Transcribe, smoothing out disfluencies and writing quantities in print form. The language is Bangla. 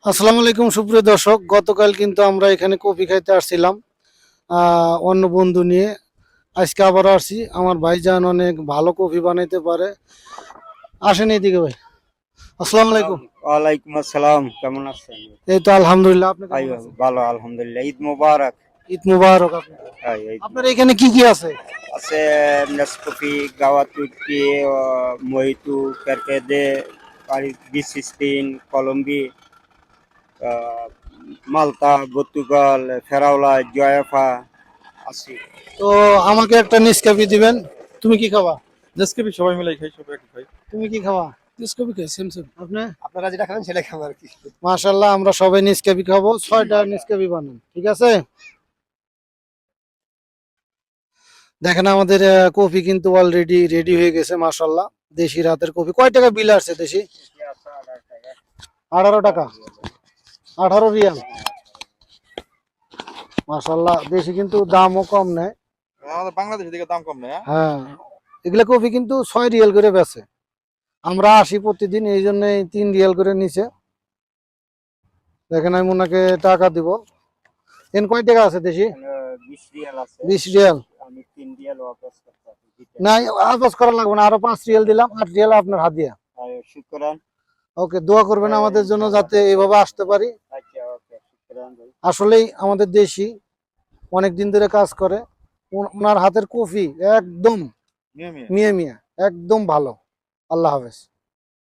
আসসালামু আলাইকুম সুপ্রিয় দর্শক, গতকাল কিন্তু আমরা এখানে কফি খাইতে আসছিলাম অন্য বন্ধু নিয়ে। আজকে আবার আসছি। আমার ভাইজান অনেক ভালো কফি বানাইতে পারে। আসেন এইদিকে ভাই। আসসালামু আলাইকুম। ওয়ালাইকুম আসসালাম, কেমন আছেন? এই তো আলহামদুলিল্লাহ, আপনি ভাই কেমন আছেন? ভালো, আলহামদুলিল্লাহ। ঈদ মোবারক। ঈদ মুবারক। আপনার এখানে কি কি আছে? আছে নেসকফি, গাওয়া তুর্কি, মহিতু, কেরকেদে, বিশ স্পিন, কলম্বি, আহ, মালতা, পর্তুগাল, ফেরাওলা, জয়াফা আছে। তো আমাকে একটা নেসক্যাফে দিবেন। তুমি কি খাবা? নেসক্যাফে সবাই মিলে খাই, সবাই একটু খাই। তুমি কি খাবা? নেসক্যাফে খাই, সেম সেম। আপনি? আপনারা যেটা খাবেন সেটা খাবো আর কি। মাশাআল্লাহ, আমরা সবাই নেসক্যাফে খাবো। 6টা নেসক্যাফে বানান, ঠিক আছে? দেখেন আমাদের কফি কিন্তু অলরেডি রেডি হয়ে গেছে মাশাআল্লাহ। দেশি রাতের কফি। কয় টাকা বিল আসছে দেশি? 18 টাকা। 18 রিয়াল। মাশাআল্লাহ, দেশি কিন্তু দামও কম নেয়। আমাদের বাংলাদেশের দিকে দাম কম না। হ্যাঁ, এগুলা কফি কিন্তু 6 রিয়াল করে বেচে। আমরা আসি প্রতিদিন, এই জন্য 3 রিয়াল করে নিচে। দেখেন আমি ওনাকে টাকা দিব। এন কয় টাকা আছে দেশি? 20 রিয়াল আছে। 20 রিয়াল। আমি 3 রিয়াল ওয়াপস করতে হবে। না, আবাস করা লাগবে না, আরো 5 রিয়াল দিলাম। 8 রিয়াল আপনার হাদিয়া। শুকরান। ওকে, দোয়া করবেন আমাদের জন্য যাতে এভাবে আসতে পারি। আচ্ছা, ওকে, শুকরান ভাই। আসলেই আমাদের দেশি অনেক দিন ধরে কাজ করে। ওনার হাতের কফি একদম মিয়া মিয়া। মিয়া মিয়া, একদম ভালো। আল্লাহ হাফেজ।